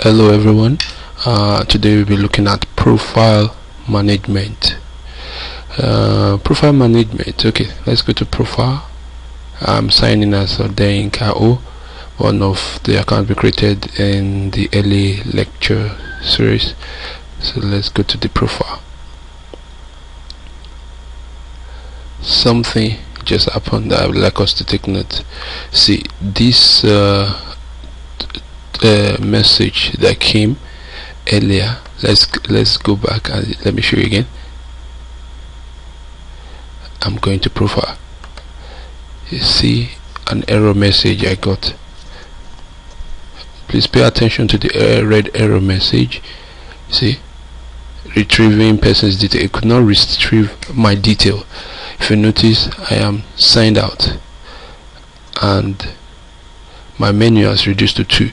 Hello everyone. Today we'll be looking at profile management. Profile management. Okay, let's go to profile. I'm signing as Odeyinka O, one of the accounts we created in the early lecture series. So let's go to the profile. Something just happened that I would like us to take note. See this message that came earlier. Let's go back and let me show you again. I'm going to profile. You see an error message I got. Please pay attention to the red error message. See, retrieving person's detail. It could not retrieve my detail. If you notice, I am signed out and my menu has reduced to 2.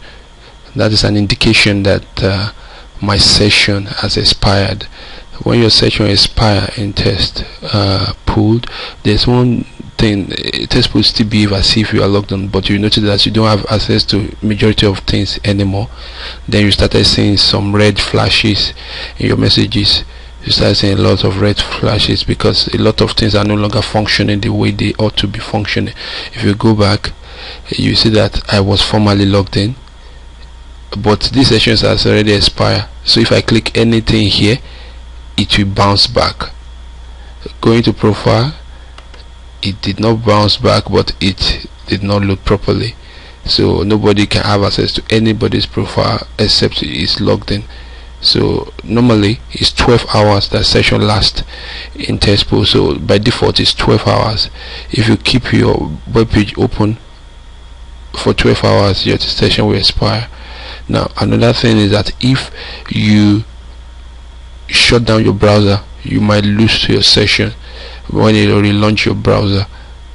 That is an indication that my session has expired. When your session expires in test pool, there's one thing. Test pool still behave as if you are logged on, but you notice that you don't have access to majority of things anymore. Then you started seeing some red flashes in your messages. You start seeing a lot of red flashes because a lot of things are no longer functioning the way they ought to be functioning. If you go back, you see that I was formerly logged in, but this session has already expired. So if I click anything here, it will bounce back. Going to profile, it did not bounce back, but it did not load properly, so nobody can have access to anybody's profile except it's logged in. So normally it's 12 hours that session lasts in test pool, so by default it's 12 hours. If you keep your web page open for 12 hours, your session will expire. Now another thing is that if you shut down your browser, you might lose your session. When you relaunch your browser,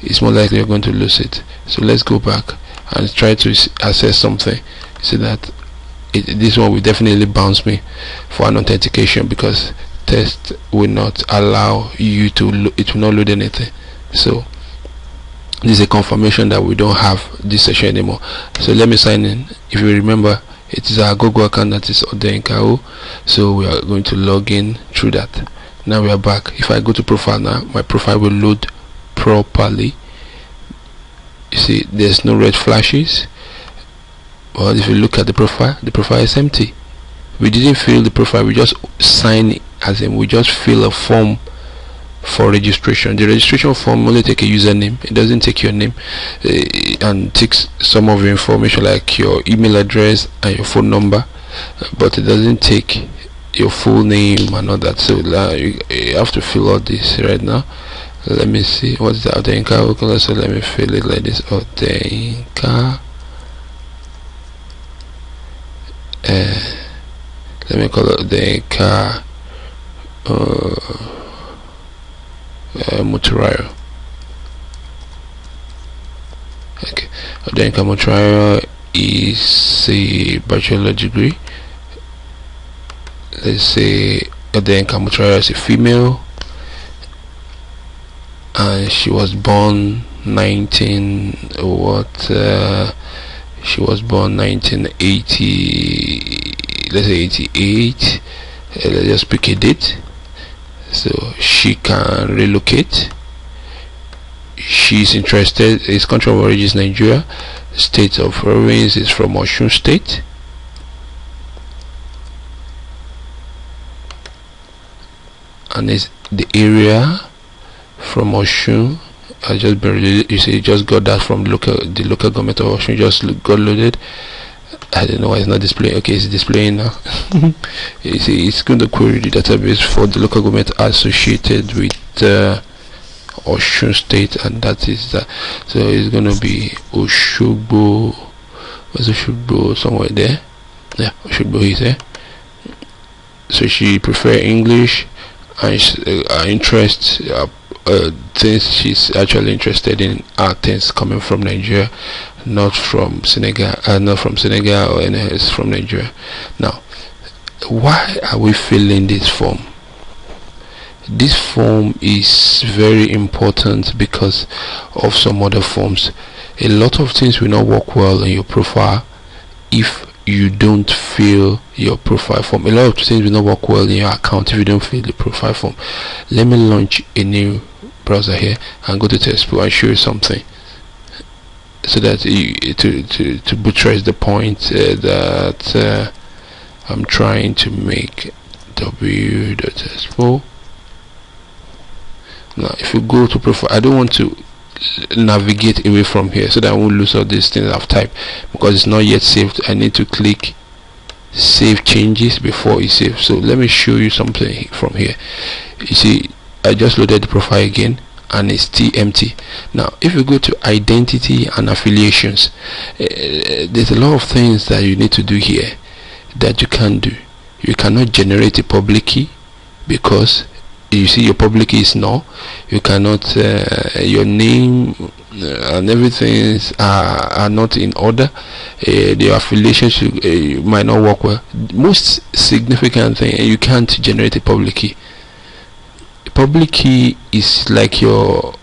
it's more likely you're going to lose it. So let's go back and try to access something. See that this one will definitely bounce me for an authentication because test will not allow you to it will not load anything. So this is a confirmation that we don't have this session anymore. So let me sign in. If you remember, it is our Google account that is Odeyinka O, so we are going to log in through that. Now we are back. If I go to profile now, my profile will load properly. You see there's no red flashes. Well, if you look at the profile is empty. We didn't fill the profile, we just sign, as in we just fill a form for registration. The registration form only take a username, it doesn't take your name, and takes some of your information like your email address and your phone number, but it doesn't take your full name and all that. So you have to fill all this right now. Let me see, what's the Odeyinka? Okay, so let me fill it like this. Odeyinka, let me call it Odeyinka Motrayo. Okay, Odeyinka Motrayo is a bachelor degree. Let's say Odeyinka Motrayo is a female and she was born 1980, let's say 88. Let's just pick a date. So she can relocate. She's interested. His country of origin is Nigeria. State of province is from Osun State. And it's the area from Osun. I just barely, you see, just got that from the local government of Osun. Just got loaded. I don't know why it's not displaying. Okay, it's displaying now. You see, it's going to query the database for the local government associated with Osun State, and that is that. So it's going to be Osogbo. Where's Osogbo? Somewhere there. Yeah, Osogbo is there. So she prefer English, and her interests, things she's actually interested in are things coming from Nigeria, not from Senegal, or anywhere. It's from Nigeria. Now, why are we filling this form? This form is very important because of some other forms. A lot of things will not work well in your profile if you don't fill your profile form. A lot of things will not work well in your account if you don't fill the profile form. Let me launch a new browser here and go to Testpool and show you something, so that to buttress the point that I'm trying to make. w.testpool. Now if you go to profile, I don't want to navigate away from here so that I won't lose all these things I've typed, because it's not yet saved. I need to click save changes before it saves. So let me show you something from here. You see, I just loaded the profile again and it's still empty. Now if you go to identity and affiliations, there's a lot of things that you need to do here that you can't do. You cannot generate a public key, because you see your public key is null. You cannot your name and everything are not in order. The affiliations might not work well. Most significant thing, you can't generate a public key. A public key is like your,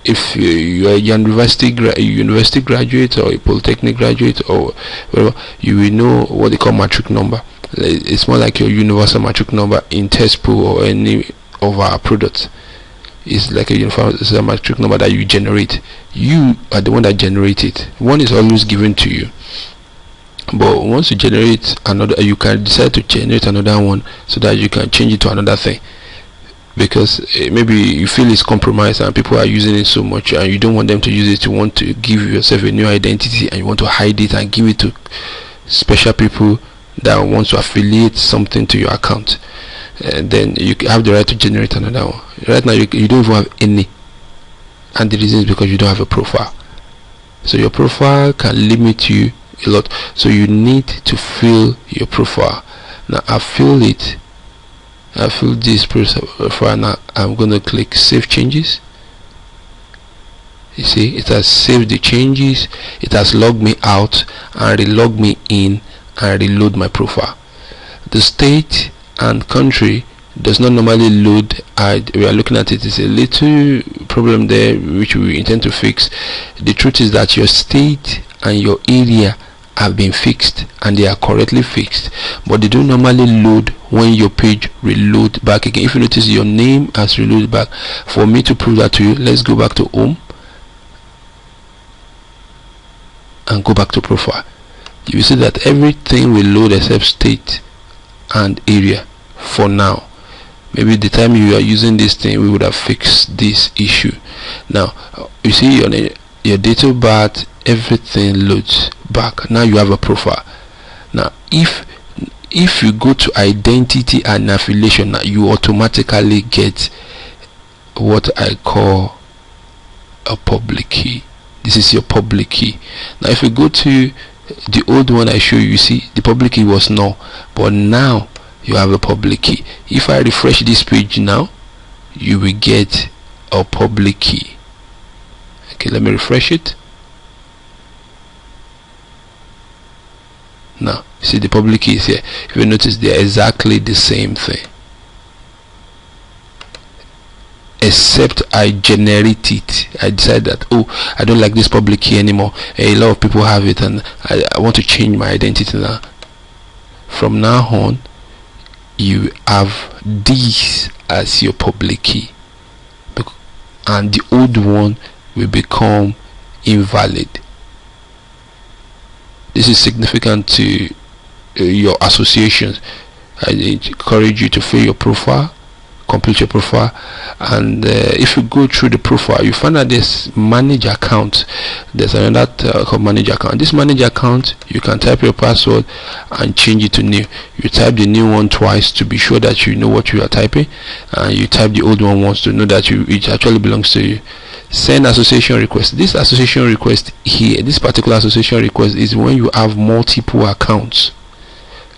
if you are a university graduate or a polytechnic graduate or whatever, you will know what they call matric number. It's more like your universal matric number in Testpool or any of our products. It's like a universal matric number that you generate. You are the one that generates it. One is always given to you, but once you generate another, you can decide to generate another one so that you can change it to another thing, because maybe you feel it's compromised and people are using it so much and you don't want them to use it. You want to give yourself a new identity and you want to hide it and give it to special people that want to affiliate something to your account. Then you have the right to generate another one. Right now you don't even have any, and the reason is because you don't have a profile. So your profile can limit you a lot, so you need to fill your profile. Now I fill this profile. Now I'm going to click save changes. You see, it has saved the changes, it has logged me out and re-logged me in and reload my profile. The state and country does not normally load. We are looking at it. It's a little problem there which we intend to fix. The truth is that your state and your area have been fixed and they are correctly fixed, but they don't normally load when your page reload back again. If you notice, your name has reloaded back. For me to prove that to you, let's go back to home and go back to profile. You will see that everything will load except state and area for now. Maybe the time you are using this thing, we would have fixed this issue. Now you see your date of birth, everything loads back. Now you have a profile. Now if you go to identity and affiliation, now you automatically get what I call a public key. This is your public key. Now if you go to the old one I show you, you see the public key was null, but now you have a public key. If I refresh this page now, you will get a public key. Okay, let me refresh it. Now see the public key is here. If you notice, they are exactly the same thing, except I generate it. I decide that, oh, I don't like this public key anymore. A lot of people have it and I want to change my identity now. From now on, you have this as your public key, and the old one will become invalid. This is significant to your associations. I encourage you to fill your profile, complete your profile, and if you go through the profile, you find that there's manage account. There's another called manage account. This manage account, you can type your password and change it to new. You type the new one twice to be sure that you know what you are typing, and you type the old one once to know that it actually belongs to you. Send association request. This association request here, this particular association request, is when you have multiple accounts.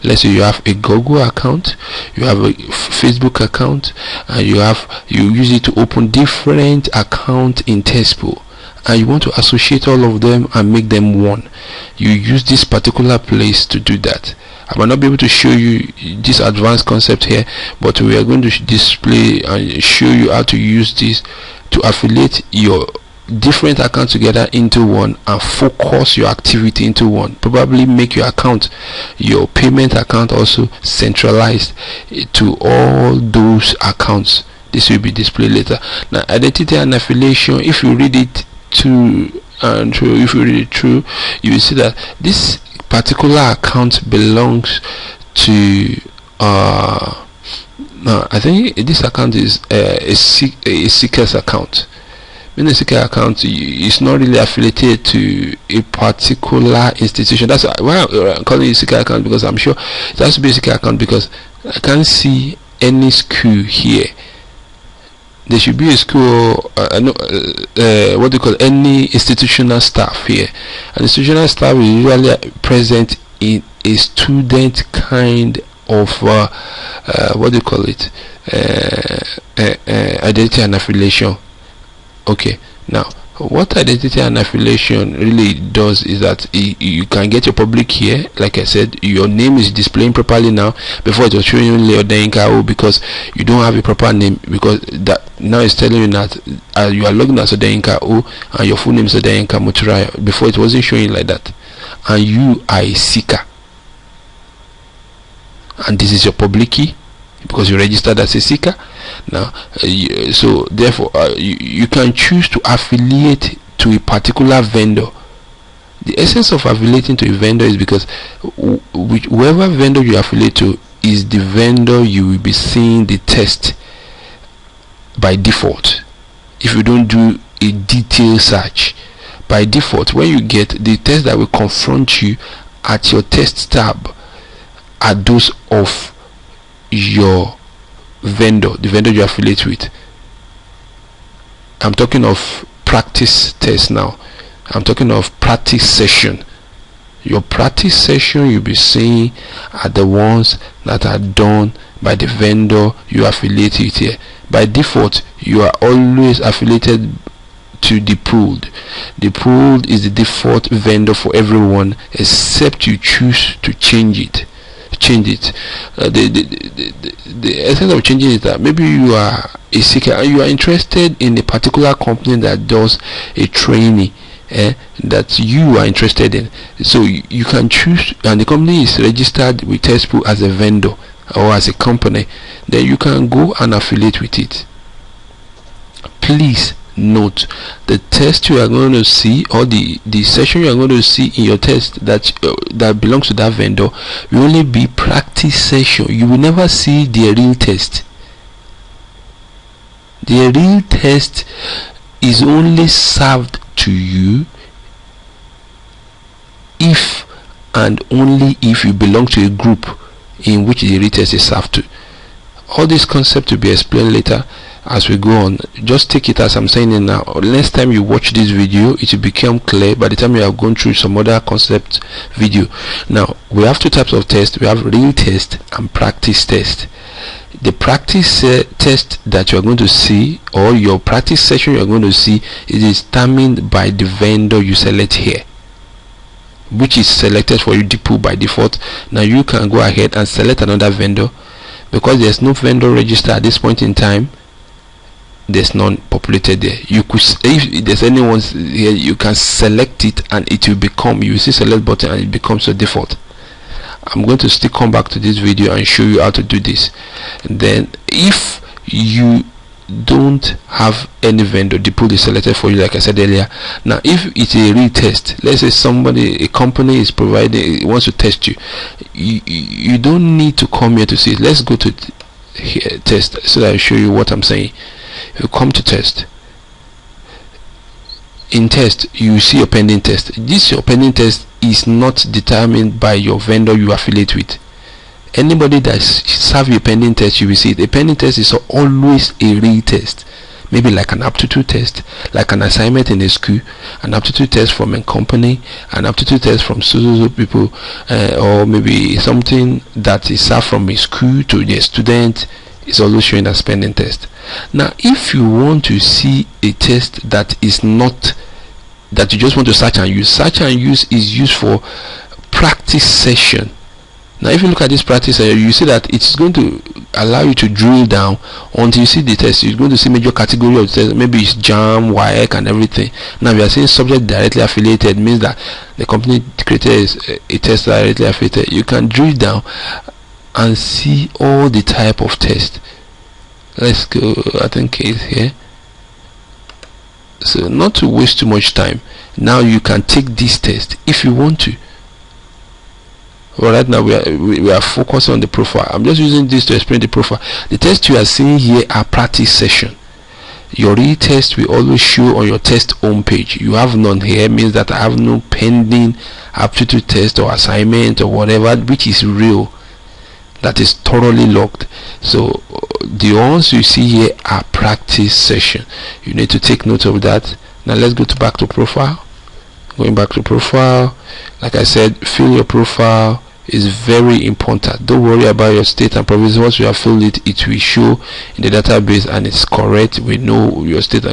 Let's say you have a Google account, you have a Facebook account, and you use it to open different accounts in Testpool, and you want to associate all of them and make them one. You use this particular place to do that. I might not be able to show you this advanced concept here, but we are going to display and show you how to use this to affiliate your different accounts together into one and focus your activity into one. Probably make your account, your payment account, also centralized to all those accounts. This will be displayed later. Now, identity and affiliation, if you read it to and through, if you read it through, you will see that this particular account belongs to I think this account is a seeker's account. When a seeker account is not really affiliated to a particular institution. That's why I'm calling it a seeker account, because I'm sure it has to be a seeker account, because I can't see any school here. There should be a school, what do you call, any institutional staff here. An institutional staff is usually present in a student kind of what do you call it, identity and affiliation. Okay, now what identity and affiliation really does is that you can get your public here. Like I said, your name is displaying properly now. Before it was showing you Leo Odenka because you don't have a proper name, because that now it's telling you that you are logged as Odenka and your full name is Odenka Mutura. Before it wasn't showing like that, and you are a seeker, and this is your public key because you registered as a seeker. Now so therefore you can choose to affiliate to a particular vendor. The essence of affiliating to a vendor is because whoever vendor you affiliate to is the vendor you will be seeing the test by default. If you don't do a detailed search, by default when you get the test that will confront you at your test tab are those of your vendor, the vendor you affiliate with. I'm talking of practice test now. I'm talking of practice session. Your practice session you'll be seeing are the ones that are done by the vendor you affiliate with here. By default, you are always affiliated to the pooled. The pooled is the default vendor for everyone, except you choose to change it. The essence of changing is that maybe you are a seeker and you are interested in a particular company that does a training that you are interested in, so you can choose, and the company is registered with TestPool as a vendor or as a company, then you can go and affiliate with it. Please note, the test you are going to see, or the session you are going to see in your test that belongs to that vendor, will only be practice session. You will never see the real test. The real test is only served to you if and only if you belong to a group in which the real test is served to. All this concept will be explained later as we go on. Just take it as I'm saying it now. Next time you watch this video, it will become clear by the time you have gone through some other concept video. Now we have two types of tests. We have real test and practice test. The practice test that you are going to see, or your practice session you are going to see, is determined by the vendor you select here, which is selected for you by default. Now you can go ahead and select another vendor, because there's no vendor register at this point in time. There's none populated there. You could, if there's anyone here, you can select it and it will become, you will see select button and it becomes a default. I'm going to still come back to this video and show you how to do this. And then if you don't have any vendor, the pool is selected for you, like I said earlier. Now if it's a retest, let's say a company is providing, wants to test you, you don't need to come here to see it. Let's go to here, test, so that I'll show you what I'm saying. You come to test. In test, you see your pending test. This your pending test is not determined by your vendor you affiliate with. Anybody that serve your pending test, you will see it. A pending test is always a real test. Maybe like an aptitude test, like an assignment in a school, an aptitude test from a company, an aptitude test from so people, or maybe something that is served from a school to the student. Is always showing as pending test. Now if you want to see a test that is not, that you just want to search and use is used for practice session. Now if you look at this practice area, you see that it's going to allow you to drill down until you see the test. You're going to see major category of test. Maybe it's JAMB, WAEC and everything. Now we are saying subject directly affiliated, means that the company created a test directly affiliated. You can drill down and see all the type of test. Let's go, I think it's here. So not to waste too much time, now you can take this test if you want to. Well, right now we are focusing on the profile. I'm just using this to explain the profile. The tests you are seeing here are practice session. Your real test will always show on your test home page. You have none here, means that I have no pending aptitude test or assignment or whatever which is real, that is thoroughly logged. So the ones you see here are practice session. You need to take note of that. Now let's go back to profile. Going back to profile, like I said, fill your profile is very important. Don't worry about your state and province. Once you have filled it, it will show in the database and it's correct. We know your state.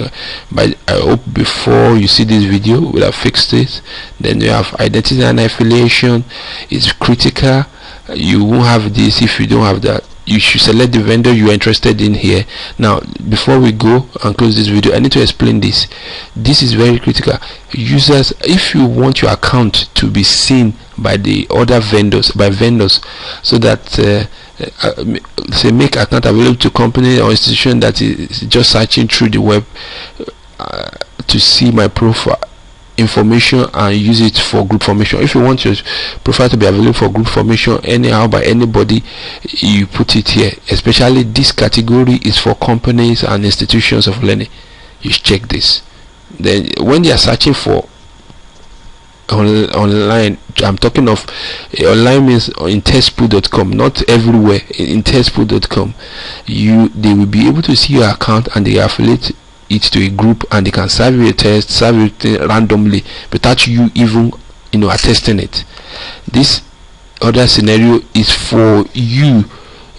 But I hope before you see this video we have fixed it. Then you have identity and affiliation. It's critical. You won't have this if you don't have that. You should select the vendor you are interested in here. Now before we go and close this video, I need to explain this. This is very critical. Users, if you want your account to be seen by the other vendors, so that say make account available to company or institution that is just searching through the web to see my profile information and use it for group formation. If you want your profile to be available for group formation anyhow by anybody, you put it here. Especially this category is for companies and institutions of learning. You check this. Then when they are searching for online, I'm talking of online means in testpool.com, not everywhere. In testpool.com, they will be able to see your account and they affiliate it to a group and they can serve you a test, serve you randomly without you even attesting it. This other scenario is for you.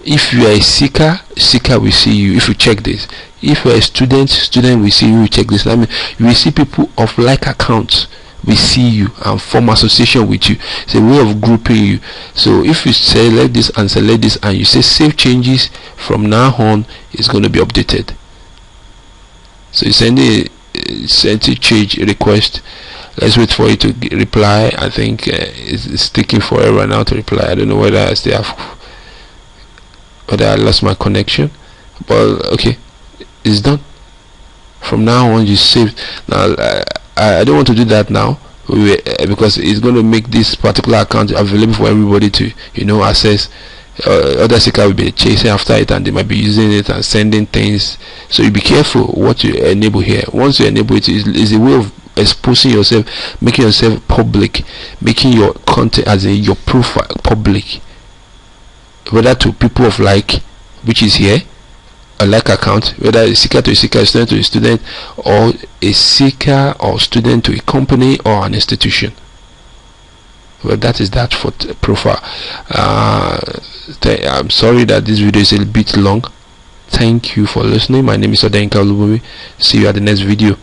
If you are a seeker will see you. If you check this, if you are a student will see you. Check this. I mean, you will see people of like accounts will see you and form association with you. It's a way of grouping you. So if you select this and select this and you say save changes, from now on it's going to be updated. So you send a change request. Let's wait for it to reply. I think it's taking forever now to reply. I don't know whether I lost my connection, but okay, it's done. From now on you save. Now I don't want to do that now because it's going to make this particular account available for everybody to access. Other seeker will be chasing after it and they might be using it and sending things. So you be careful what you enable here. Once you enable it, is a way of exposing yourself, making yourself public, making your content as in your profile public, whether to people of like, which is here, a like account, whether a seeker to a seeker, a student to a student, or a seeker or student to a company or an institution. Well, that is that for profile. I'm sorry that this video is a bit long. Thank you for listening. My name is Odenka Olubomi. See you at the next video.